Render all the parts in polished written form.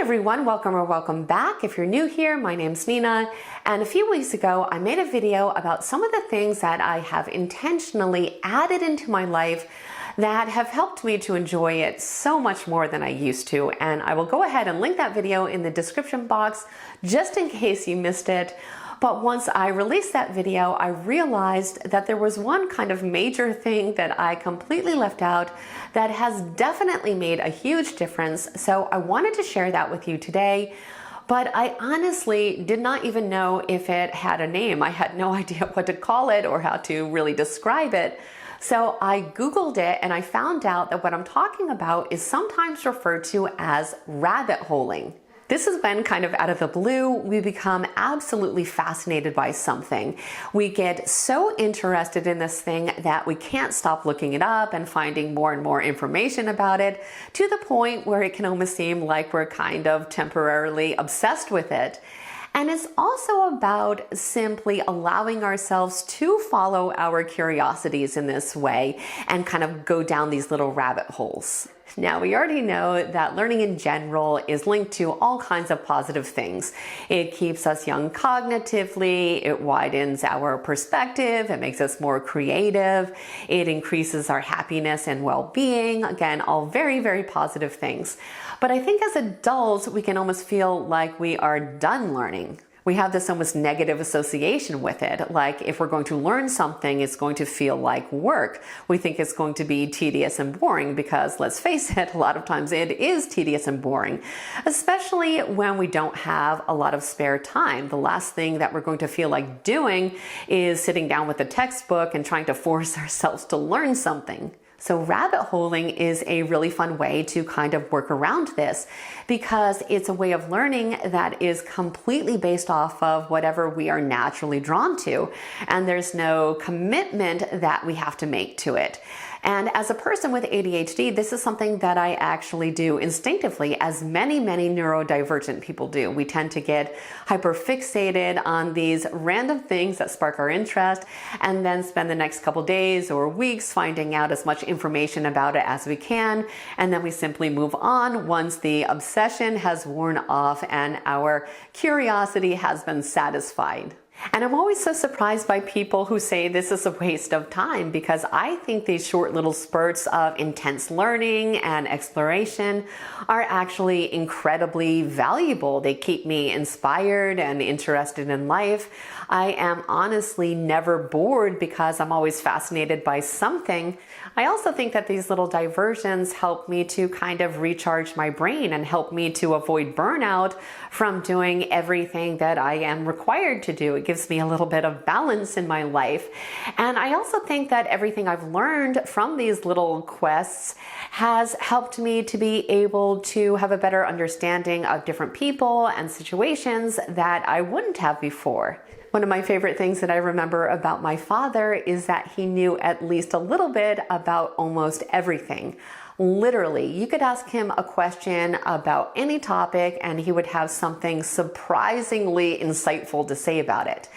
everyone, welcome or welcome back. If you're new here, my name's Nina, and a few weeks ago I made a video about some of the things that I have intentionally added into my life that have helped me to enjoy it so much more than I used to, and I will go ahead and link that video in the description box just in case you missed it. But once I released that video, I realized that there was one kind of major thing that I completely left out that has definitely made a huge difference. So I wanted to share that with you today. But I honestly did not even know if it had a name. I had no idea what to call it or how to really describe it. So I Googled it and I found out that what I'm talking about is sometimes referred to as rabbit holing. This has been kind of out of the blue. We become absolutely fascinated by something. We get so interested in this thing that we can't stop looking it up and finding more and more information about it, to the point where it can almost seem like we're kind of temporarily obsessed with it. And it's also about simply allowing ourselves to follow our curiosities in this way and kind of go down these little rabbit holes. Now, we already know that learning in general is linked to all kinds of positive things. It keeps us young cognitively, it widens our perspective, it makes us more creative, it increases our happiness and well-being. Again, all very, very positive things. But I think as adults, we can almost feel like we are done learning. We have this almost negative association with it. Like if we're going to learn something, it's going to feel like work. We think it's going to be tedious and boring because, let's face it, a lot of times it is tedious and boring, especially when we don't have a lot of spare time. The last thing that we're going to feel like doing is sitting down with a textbook and trying to force ourselves to learn something. So rabbit holing is a really fun way to kind of work around this, because it's a way of learning that is completely based off of whatever we are naturally drawn to, and there's no commitment that we have to make to it. And as a person with ADHD, this is something that I actually do instinctively, as many neurodivergent people do. We tend to get hyper-fixated on these random things that spark our interest and then spend the next couple days or weeks finding out as much information about it as we can. And then we simply move on once the obsession has worn off and our curiosity has been satisfied. And I'm always so surprised by people who say this is a waste of time, because I think these short little spurts of intense learning and exploration are actually incredibly valuable. They keep me inspired and interested in life. I am honestly never bored because I'm always fascinated by something. I also think that these little diversions help me to kind of recharge my brain and help me to avoid burnout from doing everything that I am required to do. It gives me a little bit of balance in my life. And I also think that everything I've learned from these little quests has helped me to be able to have a better understanding of different people and situations that I wouldn't have before. One of my favorite things that I remember about my father is that he knew at least a little bit about almost everything. Literally, you could ask him a question about any topic and he would have something surprisingly insightful to say about it.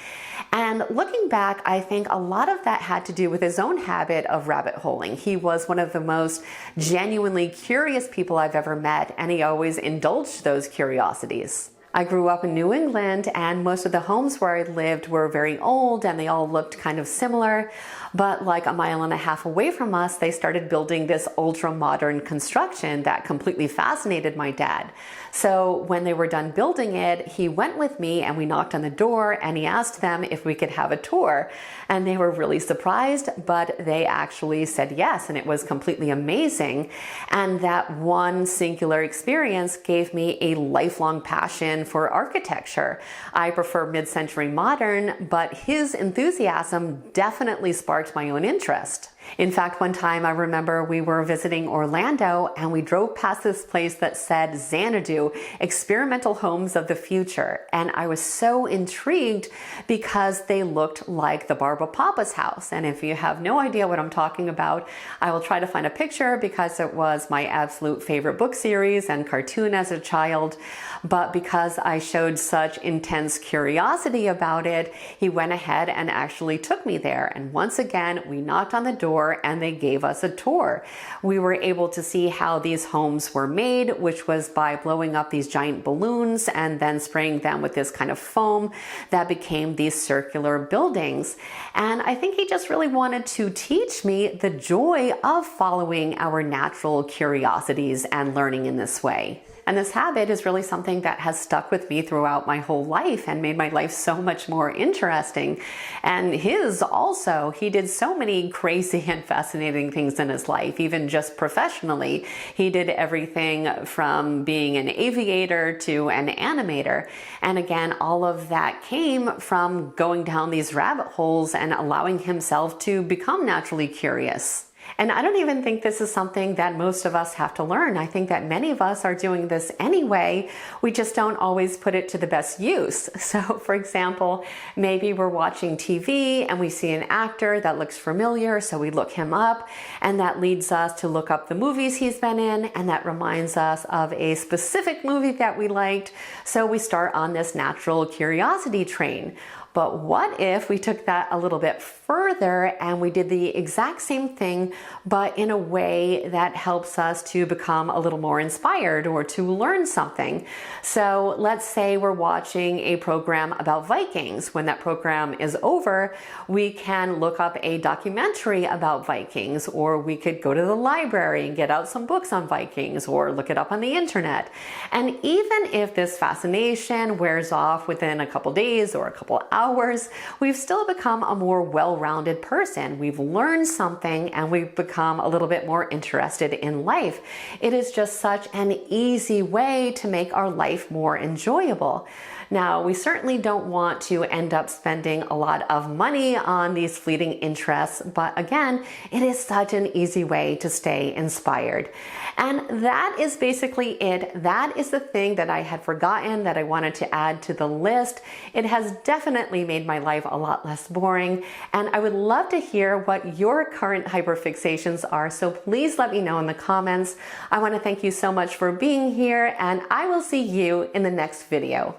And looking back, I think a lot of that had to do with his own habit of rabbit holing. He was one of the most genuinely curious people I've ever met, and he always indulged those curiosities. I grew up in New England, and most of the homes where I lived were very old and they all looked kind of similar. But like a mile and a half away from us, they started building this ultra-modern construction that completely fascinated my dad. So when they were done building it, he went with me and we knocked on the door and he asked them if we could have a tour. And they were really surprised, but they actually said yes, and it was completely amazing. And that one singular experience gave me a lifelong passion for architecture. I prefer mid-century modern, but his enthusiasm definitely sparked my own interest. In fact, one time I remember we were visiting Orlando and we drove past this place that said Xanadu, Experimental Homes of the Future. And I was so intrigued because they looked like the Barba Papa's house. And if you have no idea what I'm talking about, I will try to find a picture because it was my absolute favorite book series and cartoon as a child. But because I showed such intense curiosity about it, he went ahead and actually took me there. And once again, we knocked on the door store and they gave us a tour. We were able to see how these homes were made, which was by blowing up these giant balloons and then spraying them with this kind of foam that became these circular buildings. And I think he just really wanted to teach me the joy of following our natural curiosities and learning in this way. And this habit is really something that has stuck with me throughout my whole life and made my life so much more interesting. And his also, he did so many crazy and fascinating things in his life, even just professionally. He did everything from being an aviator to an animator. And again, all of that came from going down these rabbit holes and allowing himself to become naturally curious. And I don't even think this is something that most of us have to learn. I think that many of us are doing this anyway. We just don't always put it to the best use. So for example, maybe we're watching TV and we see an actor that looks familiar, so we look him up, and that leads us to look up the movies he's been in, and that reminds us of a specific movie that we liked. So we start on this natural curiosity train. But what if we took that a little bit further and we did the exact same thing, but in a way that helps us to become a little more inspired or to learn something? So let's say we're watching a program about Vikings. When that program is over, we can look up a documentary about Vikings, or we could go to the library and get out some books on Vikings, or look it up on the internet. And even if this fascination wears off within a couple days or a couple hours, we've still become a more well-rounded person. We've learned something and we've become a little bit more interested in life. It is just such an easy way to make our life more enjoyable. Now, we certainly don't want to end up spending a lot of money on these fleeting interests, but again, it is such an easy way to stay inspired. And that is basically it. That is the thing that I had forgotten that I wanted to add to the list. It has definitely made my life a lot less boring, and I would love to hear what your current hyperfixations are, so please let me know in the comments. I want to thank you so much for being here, and I will see you in the next video.